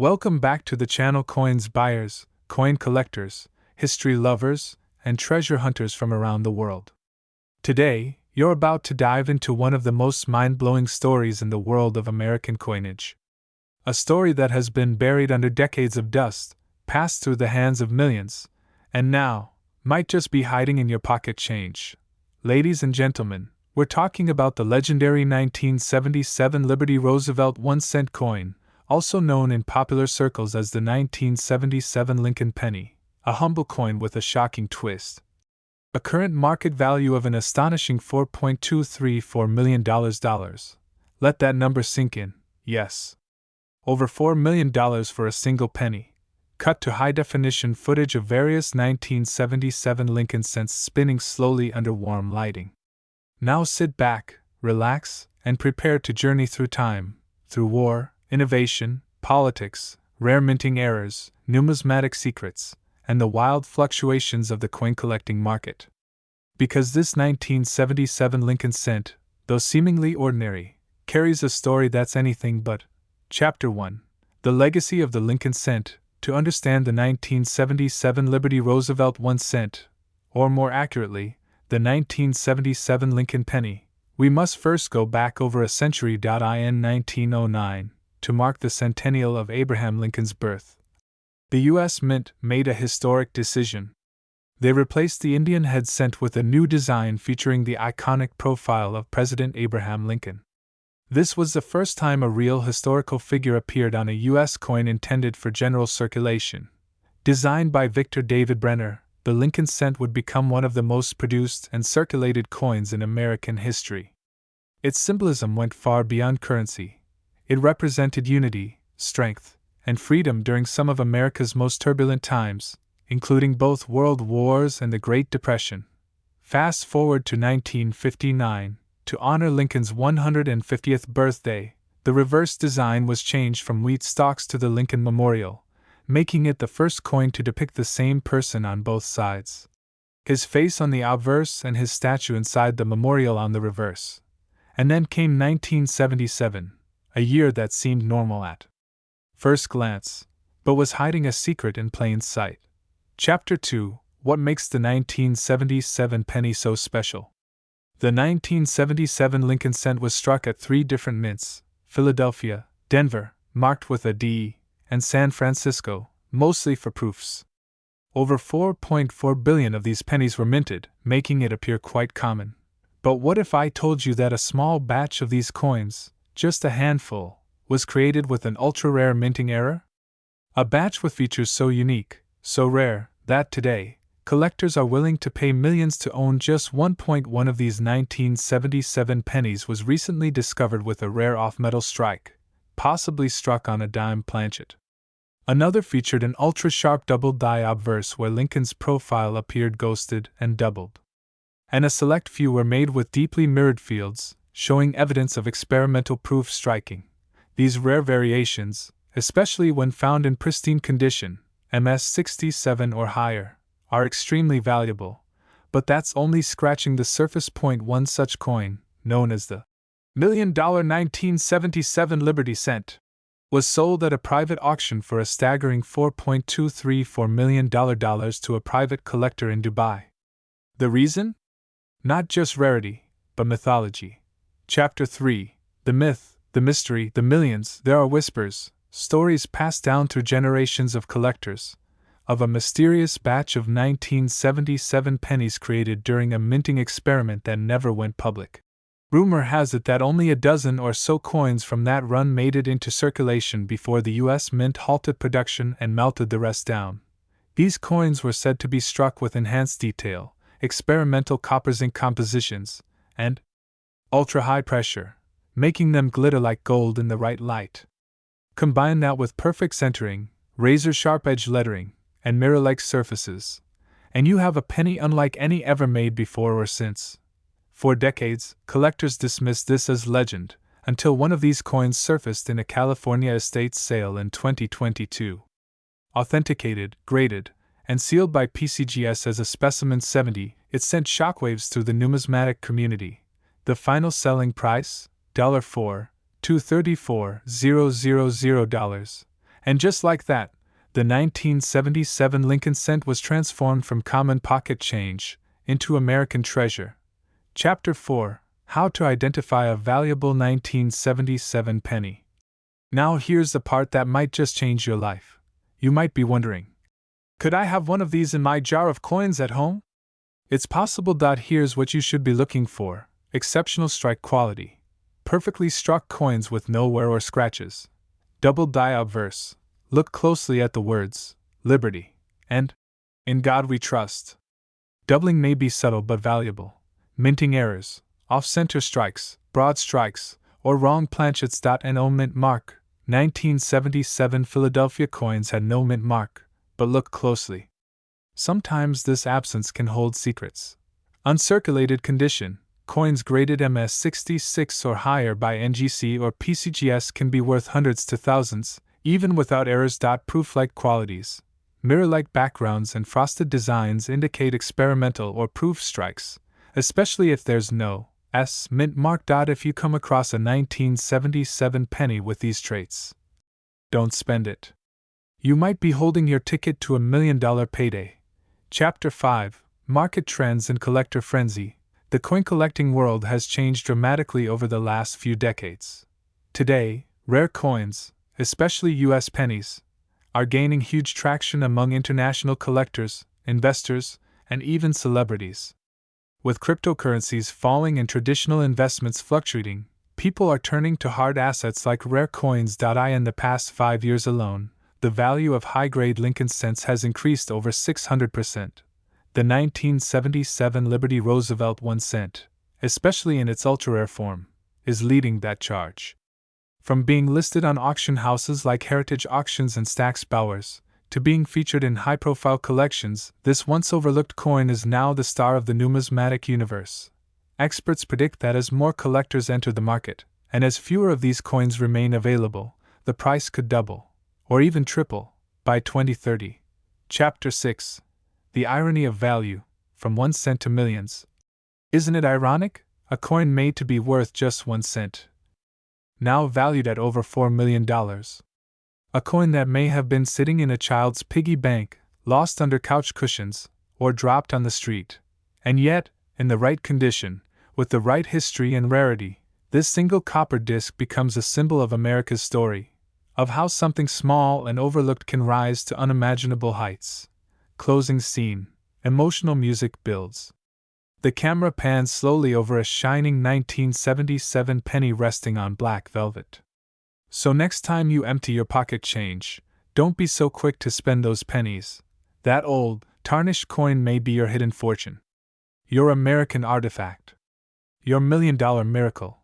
Welcome back to the channel, coins buyers, coin collectors, history lovers, and treasure hunters from around the world. Today, you're about to dive into one of the most mind-blowing stories in the world of American coinage. A story that has been buried under decades of dust, passed through the hands of millions, and now might just be hiding in your pocket change. Ladies and gentlemen, we're talking about the legendary 1977 Liberty Roosevelt 1-cent coin, also known in popular circles as the 1977 Lincoln penny, a humble coin with a shocking twist. A current market value of an astonishing $4.234 million. Let that number sink in, yes. Over $4 million for a single penny. Cut to high-definition footage of various 1977 Lincoln cents spinning slowly under warm lighting. Now sit back, relax, and prepare to journey through time, through war, innovation, politics, rare minting errors, numismatic secrets, and the wild fluctuations of the coin collecting market. Because this 1977 Lincoln cent, though seemingly ordinary, carries a story that's anything but. Chapter 1: The Legacy of the Lincoln Cent. To understand the 1977 Liberty Roosevelt 1 cent, or more accurately, the 1977 Lincoln penny, we must first go back over a century. In 1909, to mark the centennial of Abraham Lincoln's birth, the U.S. Mint made a historic decision. They replaced the Indian head cent with a new design featuring the iconic profile of President Abraham Lincoln. This was the first time a real historical figure appeared on a U.S. coin intended for general circulation. Designed by Victor David Brenner, the Lincoln cent would become one of the most produced and circulated coins in American history. Its symbolism went far beyond currency. It represented unity, strength, and freedom during some of America's most turbulent times, including both world wars and the Great Depression. Fast forward to 1959. To honor Lincoln's 150th birthday, the reverse design was changed from wheat stalks to the Lincoln Memorial, making it the first coin to depict the same person on both sides. His face on the obverse and his statue inside the memorial on the reverse. And then came 1977, a year that seemed normal at first glance, but was hiding a secret in plain sight. Chapter 2: What makes the 1977 penny so special? The 1977 Lincoln cent was struck at 3 different mints: Philadelphia, Denver, marked with a D, and San Francisco, mostly for proofs. Over 4.4 billion of these pennies were minted, making it appear quite common. But what if I told you that a small batch of these coins, just a handful, was created with an ultra-rare minting error? A batch with features so unique, so rare, that today, collectors are willing to pay millions to own just 1.1 of these 1977 pennies was recently discovered with a rare off-metal strike, possibly struck on a dime planchet. Another featured an ultra-sharp double-die obverse where Lincoln's profile appeared ghosted and doubled. And a select few were made with deeply mirrored fields, showing evidence of experimental proof striking. These rare variations, especially when found in pristine condition, MS67 or higher, are extremely valuable, but that's only scratching the surface. One such coin, known as the $1 million 1977 Liberty cent, was sold at a private auction for a staggering $4.234 million to a private collector in Dubai. The reason? Not just rarity, but mythology. Chapter 3: The myth, the mystery, the millions. There are whispers, stories passed down through generations of collectors, of a mysterious batch of 1977 pennies created during a minting experiment that never went public. Rumor has it that only a dozen or so coins from that run made it into circulation before the U.S. Mint halted production and melted the rest down. These coins were said to be struck with enhanced detail, experimental copper zinc compositions, and ultra-high pressure, making them glitter like gold in the right light. Combine that with perfect centering, razor-sharp edge lettering, and mirror-like surfaces, and you have a penny unlike any ever made before or since. For decades, collectors dismissed this as legend, until one of these coins surfaced in a California estate sale in 2022. Authenticated, graded, and sealed by PCGS as a specimen 70, it sent shockwaves through the numismatic community. The final selling price? $4,234,000, And just like that, the 1977 Lincoln cent was transformed from common pocket change into American treasure. Chapter 4: How to Identify a Valuable 1977 Penny. Now here's the part that might just change your life. You might be wondering, could I have one of these in my jar of coins at home? It's possible. Here's what you should be looking for: exceptional strike quality, perfectly struck coins with no wear or scratches, double die obverse. Look closely at the words Liberty and In God We Trust. Doubling may be subtle but valuable. Minting errors, off-center strikes, broad strikes, or wrong planchets. No mint mark. 1977 Philadelphia coins had no mint mark, but look closely. Sometimes this absence can hold secrets. Uncirculated condition, coins graded MS66 or higher by NGC or PCGS can be worth hundreds to thousands, even without errors. Proof-like qualities, mirror-like backgrounds and frosted designs indicate experimental or proof strikes, especially if there's no mint mark. If you come across a 1977 penny with these traits, don't spend it. You might be holding your ticket to $1 million payday. Chapter 5: Market Trends and Collector Frenzy. The coin collecting world has changed dramatically over the last few decades. Today, rare coins, especially U.S. pennies, are gaining huge traction among international collectors, investors, and even celebrities. With cryptocurrencies falling and traditional investments fluctuating, people are turning to hard assets like rare coins. In the past 5 years alone, the value of high-grade Lincoln cents has increased over 600%. The 1977 Liberty Roosevelt 1 cent, especially in its ultra-rare form, is leading that charge. From being listed on auction houses like Heritage Auctions and Stack's Bowers, to being featured in high-profile collections, this once-overlooked coin is now the star of the numismatic universe. Experts predict that as more collectors enter the market, and as fewer of these coins remain available, the price could double, or even triple, by 2030. Chapter 6: The Irony of Value, from 1 cent to millions. Isn't it ironic? A coin made to be worth just 1 cent, now valued at over $4 million. A coin that may have been sitting in a child's piggy bank, lost under couch cushions, or dropped on the street. And yet, in the right condition, with the right history and rarity, this single copper disc becomes a symbol of America's story, of how something small and overlooked can rise to unimaginable heights. Closing scene. Emotional music builds. The camera pans slowly over a shining 1977 penny resting on black velvet. So next time you empty your pocket change, don't be so quick to spend those pennies. That old, tarnished coin may be your hidden fortune, your American artifact, your $1 million miracle.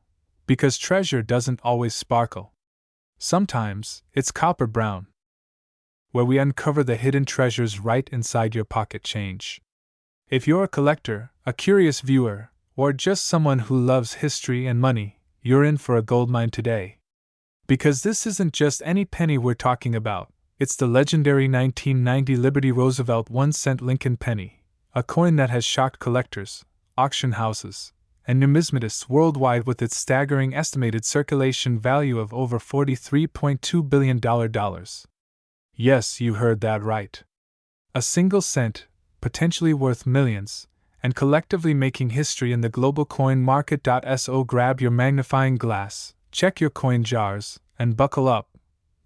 Because treasure doesn't always sparkle. Sometimes, it's copper brown, where we uncover the hidden treasures right inside your pocket change. If you're a collector, a curious viewer, or just someone who loves history and money, you're in for a goldmine today. Because this isn't just any penny we're talking about, it's the legendary 1990 Liberty Roosevelt 1 cent Lincoln penny, a coin that has shocked collectors, auction houses, and numismatists worldwide with its staggering estimated circulation value of over $43.2 billion. Yes, you heard that right. A single cent, potentially worth millions, and collectively making history in the global coin market. So grab your magnifying glass, check your coin jars, and buckle up,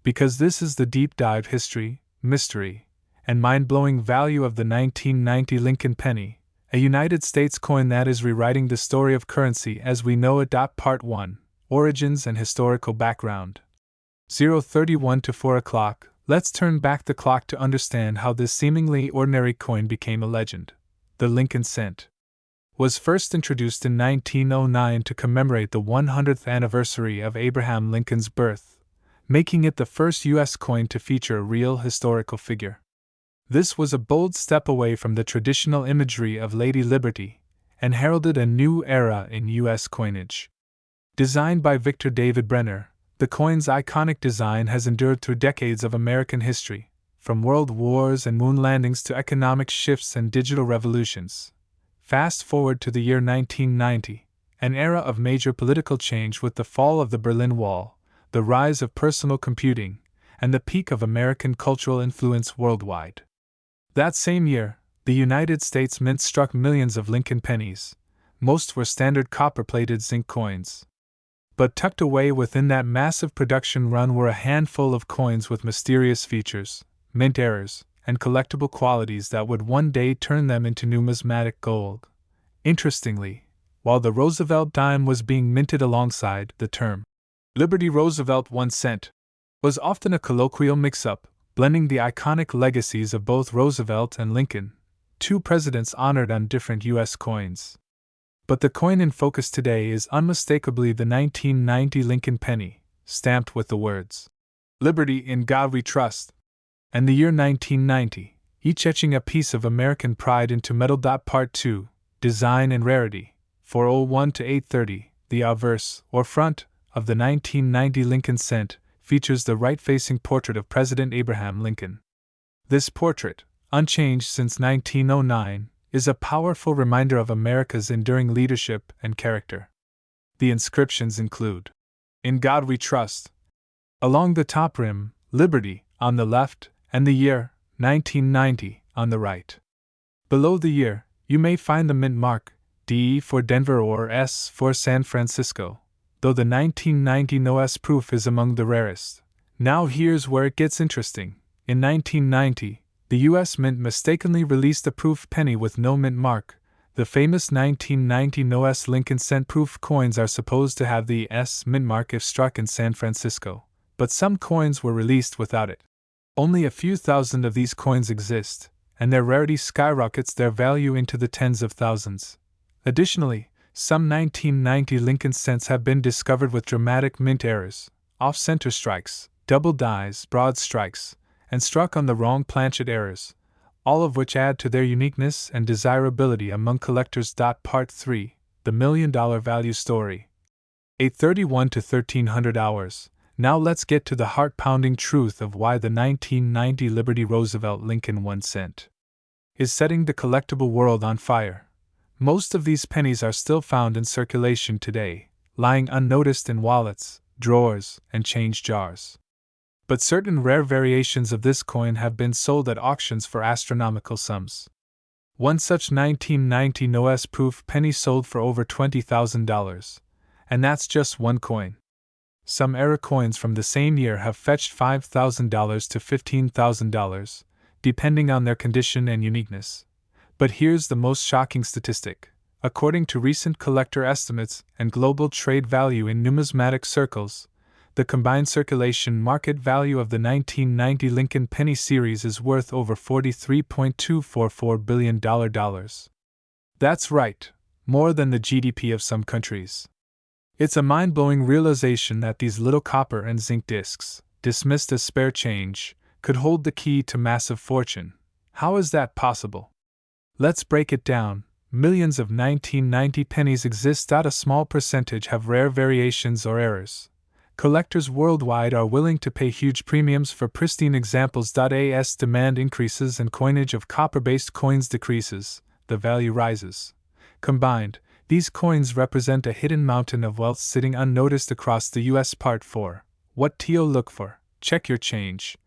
because this is the deep dive history, mystery, and mind-blowing value of the 1990 Lincoln penny, a United States coin that is rewriting the story of currency as we know it. Part 1: Origins and Historical Background. 0:31 to 4 o'clock, let's turn back the clock to understand how this seemingly ordinary coin became a legend. The Lincoln cent was first introduced in 1909 to commemorate the 100th anniversary of Abraham Lincoln's birth, making it the first U.S. coin to feature a real historical figure. This was a bold step away from the traditional imagery of Lady Liberty, and heralded a new era in U.S. coinage. Designed by Victor David Brenner, the coin's iconic design has endured through decades of American history, from world wars and moon landings to economic shifts and digital revolutions. Fast forward to the year 1990, an era of major political change with the fall of the Berlin Wall, the rise of personal computing, and the peak of American cultural influence worldwide. That same year, the United States Mint struck millions of Lincoln pennies. Most were standard copper-plated zinc coins. But tucked away within that massive production run were a handful of coins with mysterious features, mint errors, and collectible qualities that would one day turn them into numismatic gold. Interestingly, while the Roosevelt dime was being minted alongside, the term Liberty Roosevelt 1 cent was often a colloquial mix-up, blending the iconic legacies of both Roosevelt and Lincoln, two presidents honored on different U.S. coins. But the coin in focus today is unmistakably the 1990 Lincoln penny, stamped with the words, "Liberty, in God we trust," and the year 1990, each etching a piece of American pride into metal. Part 2, Design and Rarity, 401 to 830, the obverse, or front, of the 1990 Lincoln cent, features the right-facing portrait of President Abraham Lincoln. This portrait, unchanged since 1909, is a powerful reminder of America's enduring leadership and character. The inscriptions include, "In God We Trust," along the top rim, "Liberty" on the left, and the year, 1990, on the right. Below the year, you may find the mint mark, D for Denver or S for San Francisco, though the 1990 no S proof is among the rarest. Now here's where it gets interesting. In 1990, the U.S. Mint mistakenly released a proof penny with no mint mark. The famous 1990 no S Lincoln cent proof coins are supposed to have the S mint mark if struck in San Francisco, but some coins were released without it. Only a few thousand of these coins exist, and their rarity skyrockets their value into the tens of thousands. Additionally, some 1990 Lincoln cents have been discovered with dramatic mint errors, off-center strikes, double dies, broad strikes, and struck on the wrong planchet errors, all of which add to their uniqueness and desirability among collectors. Part 3, The $1 Million Value Story. 831 to 1300 hours. Now let's get to the heart-pounding truth of why the 1990 Liberty Roosevelt Lincoln 1 cent is setting the collectible world on fire. Most of these pennies are still found in circulation today, lying unnoticed in wallets, drawers, and change jars. But certain rare variations of this coin have been sold at auctions for astronomical sums. One such 1990 no S proof penny sold for over $20,000, and that's just one coin. Some error coins from the same year have fetched $5,000 to $15,000, depending on their condition and uniqueness. But here's the most shocking statistic. According to recent collector estimates and global trade value in numismatic circles, the combined circulation market value of the 1990 Lincoln penny series is worth over $43.244 billion. That's right, more than the GDP of some countries. It's a mind-blowing realization that these little copper and zinc discs, dismissed as spare change, could hold the key to massive fortune. How is that possible? Let's break it down. Millions of 1990 pennies exist. A small percentage have rare variations or errors. Collectors worldwide are willing to pay huge premiums for pristine examples. As demand increases and coinage of copper-based coins decreases, the value rises. Combined, these coins represent a hidden mountain of wealth sitting unnoticed across the U.S. Part 4. What to look for? Check your change.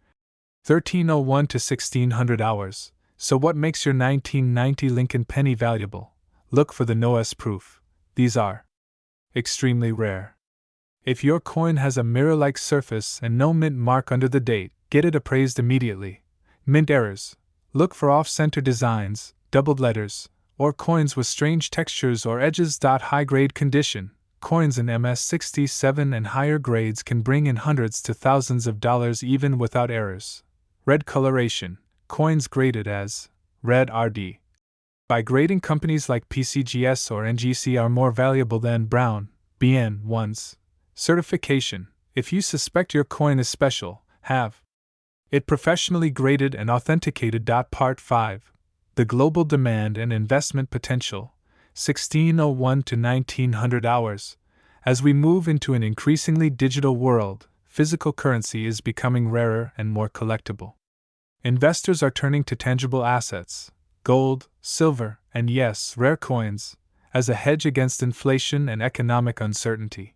1301 to 1600 hours. So what makes your 1990 Lincoln penny valuable? Look for the no S proof. These are extremely rare. If your coin has a mirror-like surface and no mint mark under the date, get it appraised immediately. Mint errors. Look for off-center designs, doubled letters, or coins with strange textures or edges. High-grade condition. Coins in MS-67 and higher grades can bring in hundreds to thousands of dollars even without errors. Red coloration. Coins graded as red RD by grading companies like PCGS or NGC are more valuable than brown BN ones. Certification. If you suspect your coin is special, have it professionally graded and authenticated. Part 5. The global demand and investment potential. 1601 to 1900 hours. As we move into an increasingly digital world, physical currency is becoming rarer and more collectible. Investors are turning to tangible assets, gold, silver, and yes, rare coins, as a hedge against inflation and economic uncertainty.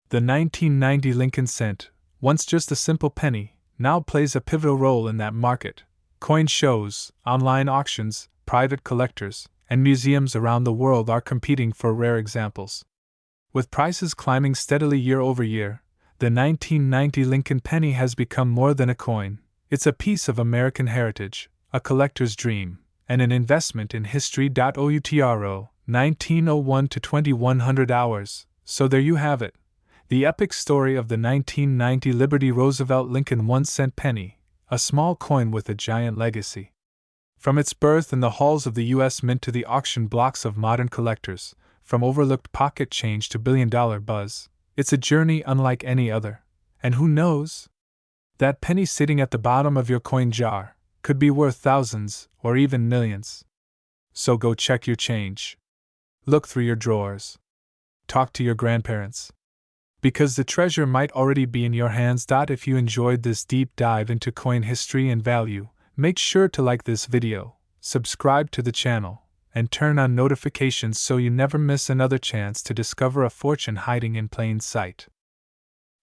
The 1990 Lincoln cent, once just a simple penny, now plays a pivotal role in that market. Coin shows, online auctions, private collectors, and museums around the world are competing for rare examples. With prices climbing steadily year over year, the 1990 Lincoln penny has become more than a coin. It's a piece of American heritage, a collector's dream, and an investment in history. OUTRO, 1901 to 2100 hours. So there you have it. The epic story of the 1990 Liberty Roosevelt Lincoln 1-cent penny, a small coin with a giant legacy. From its birth in the halls of the U.S. Mint to the auction blocks of modern collectors, from overlooked pocket change to billion-dollar buzz, it's a journey unlike any other. And who knows? That penny sitting at the bottom of your coin jar could be worth thousands or even millions. So go check your change. Look through your drawers. Talk to your grandparents. Because the treasure might already be in your hands. If you enjoyed this deep dive into coin history and value, make sure to like this video, subscribe to the channel, and turn on notifications so you never miss another chance to discover a fortune hiding in plain sight.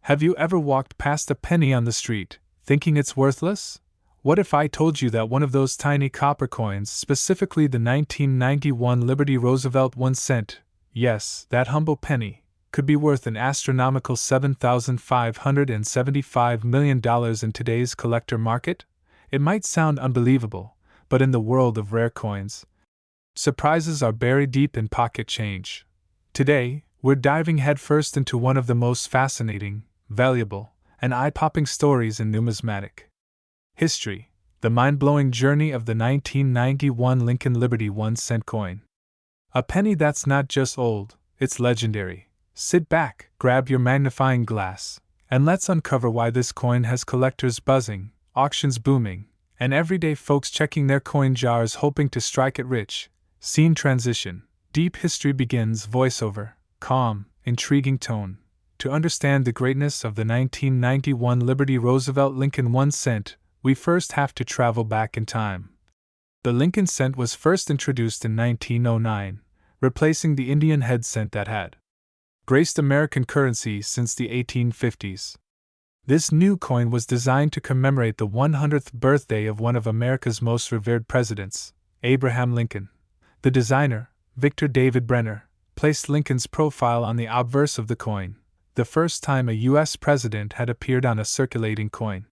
Have you ever walked past a penny on the street, thinking it's worthless? What if I told you that one of those tiny copper coins, specifically the 1991 Liberty Roosevelt 1 cent, yes, that humble penny, could be worth an astronomical $7,575 million in today's collector market? It might sound unbelievable, but in the world of rare coins, surprises are buried deep in pocket change. Today, we're diving headfirst into one of the most fascinating, valuable, and eye-popping stories in numismatic history, the mind-blowing journey of the 1991 Lincoln Liberty 1 cent coin. A penny that's not just old, it's legendary. Sit back, grab your magnifying glass, and let's uncover why this coin has collectors buzzing, auctions booming, and everyday folks checking their coin jars hoping to strike it rich. Scene transition. Deep history begins. Voiceover. Calm, intriguing tone. To understand the greatness of the 1991 Liberty Roosevelt Lincoln 1 cent, we first have to travel back in time. The Lincoln cent was first introduced in 1909, replacing the Indian head cent that had graced American currency since the 1850s. This new coin was designed to commemorate the 100th birthday of one of America's most revered presidents, Abraham Lincoln. The designer, Victor David Brenner, placed Lincoln's profile on the obverse of the coin, the first time a U.S. president had appeared on a circulating coin.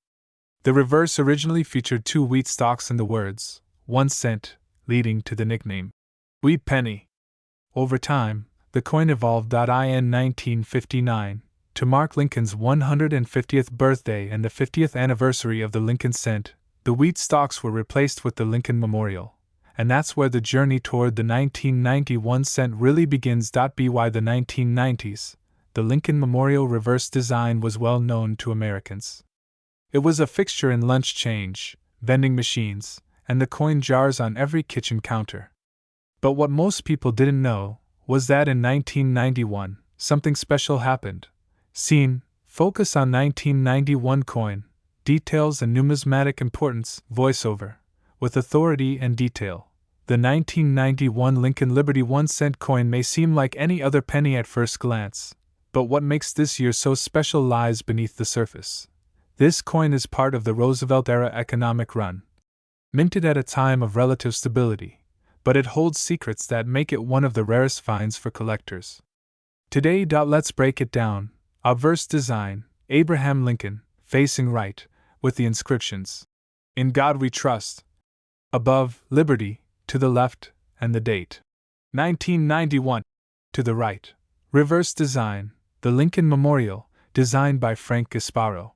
The reverse originally featured two wheat stalks and the words, 1 cent, leading to the nickname, Wheat Penny. Over time, the coin evolved. In 1959, to mark Lincoln's 150th birthday and the 50th anniversary of the Lincoln cent, the wheat stalks were replaced with the Lincoln Memorial. And that's where the journey toward the 1991 cent really begins. By the 1990s, the Lincoln Memorial reverse design was well known to Americans. It was a fixture in lunch change, vending machines, and the coin jars on every kitchen counter. But what most people didn't know was that in 1991, something special happened. Scene, focus on 1991 coin, details and numismatic importance. Voiceover, with authority and detail. The 1991 Lincoln Liberty 1 cent coin may seem like any other penny at first glance, but what makes this year so special lies beneath the surface. This coin is part of the Roosevelt-era economic run. Minted at a time of relative stability, but it holds secrets that make it one of the rarest finds for collectors. Today, let's break it down. Obverse design, Abraham Lincoln, facing right, with the inscriptions, "In God We Trust." Above, Liberty, to the left, and the date, 1991, to the right. Reverse design, the Lincoln Memorial, designed by Frank Gasparo.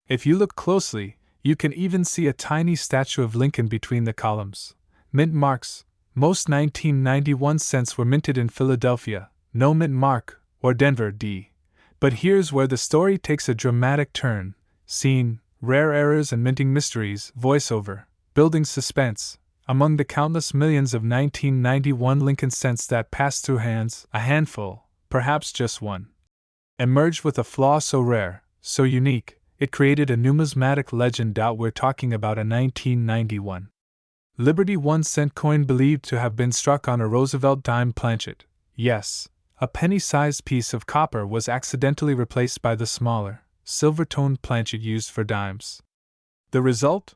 If you look closely, you can even see a tiny statue of Lincoln between the columns. Mint marks, most 1991 cents were minted in Philadelphia, no mint mark, or Denver, D. But here's where the story takes a dramatic turn. Scene, rare errors and minting mysteries. Voiceover, building suspense. Among the countless millions of 1991 Lincoln cents that passed through hands, a handful, perhaps just one, emerged with a flaw so rare, so unique, it created a numismatic legend. We're talking about a 1991 Liberty 1 cent coin believed to have been struck on a Roosevelt dime planchet. Yes, a penny-sized piece of copper was accidentally replaced by the smaller, silver-toned planchet used for dimes. The result?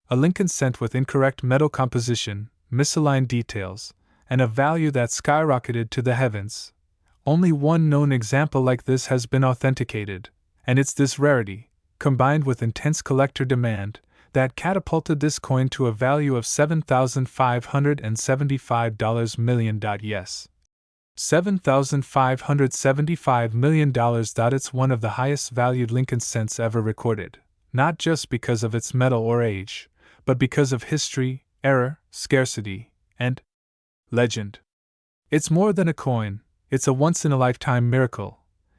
A Lincoln cent with incorrect metal composition, misaligned details, and a value that skyrocketed to the heavens. Only one known example like this has been authenticated, and it's this rarity, combined with intense collector demand, that catapulted this coin to a value of $7,575 million. Yes. $7,575 million. It's one of the highest valued Lincoln cents ever recorded, not just because of its metal or age, but because of history, error, scarcity, and legend. It's more than a coin, it's a once-in-a-lifetime miracle.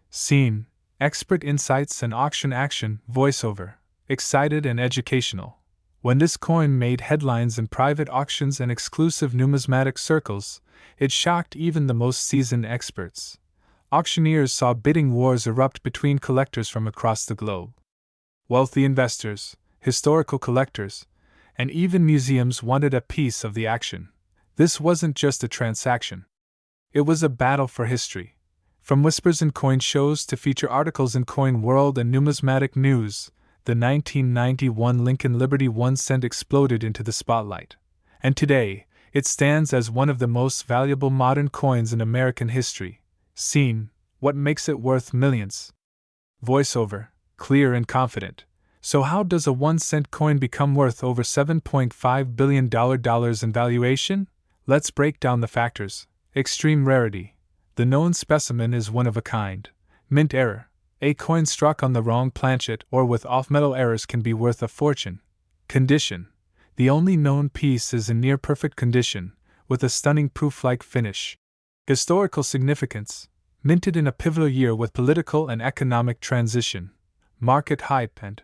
Scene, expert insights and auction action, voiceover, excited and educational. When this coin made headlines in private auctions and exclusive numismatic circles, it shocked even the most seasoned experts. Auctioneers saw bidding wars erupt between collectors from across the globe. Wealthy investors, historical collectors, and even museums wanted a piece of the action. This wasn't just a transaction. It was a battle for history. From whispers in coin shows to feature articles in Coin World and Numismatic News, the 1991 Lincoln Liberty 1 cent exploded into the spotlight. And today, it stands as one of the most valuable modern coins in American history. Scene, what makes it worth millions? Voiceover, clear and confident. So how does a 1 cent coin become worth over $7.5 billion in valuation? Let's break down the factors. Extreme rarity. The known specimen is one of a kind. Mint error. A coin struck on the wrong planchet or with off-metal errors can be worth a fortune. Condition. The only known piece is in near-perfect condition, with a stunning proof-like finish. Historical significance. Minted in a pivotal year with political and economic transition. Market hype and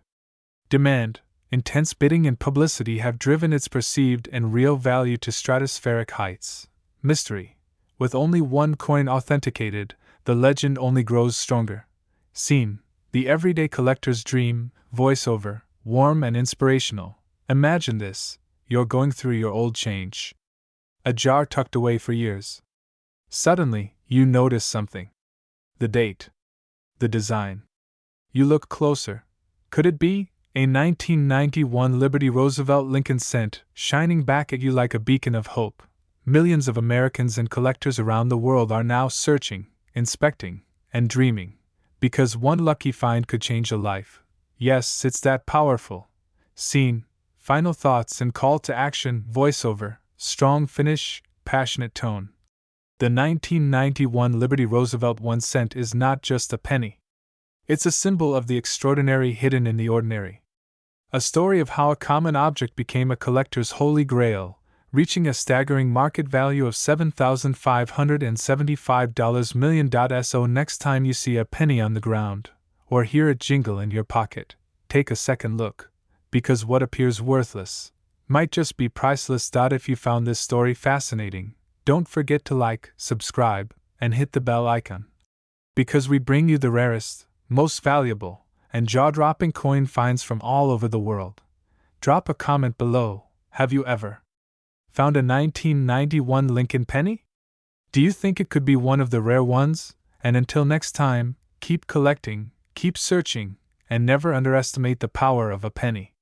demand. Intense bidding and publicity have driven its perceived and real value to stratospheric heights. Mystery. With only one coin authenticated, the legend only grows stronger. Scene, the everyday collector's dream, voiceover, warm and inspirational. Imagine this, you're going through your old change. A jar tucked away for years. Suddenly, you notice something. The date. The design. You look closer. Could it be a 1991 Liberty Roosevelt Lincoln cent, shining back at you like a beacon of hope? Millions of Americans and collectors around the world are now searching, inspecting, and dreaming, because one lucky find could change a life. Yes, it's that powerful. Scene, final thoughts and call to action, voiceover, strong finish, passionate tone. The 1991 Liberty Roosevelt 1 cent is not just a penny. It's a symbol of the extraordinary hidden in the ordinary. A story of how a common object became a collector's holy grail, reaching a staggering market value of $7,575 million. So next time you see a penny on the ground, or hear it jingle in your pocket, take a second look, because what appears worthless might just be priceless. If you found this story fascinating, don't forget to like, subscribe, and hit the bell icon. Because we bring you the rarest, most valuable, and jaw-dropping coin finds from all over the world. Drop a comment below. Have you ever found a 1991 Lincoln penny? Do you think it could be one of the rare ones? And until next time, keep collecting, keep searching, and never underestimate the power of a penny.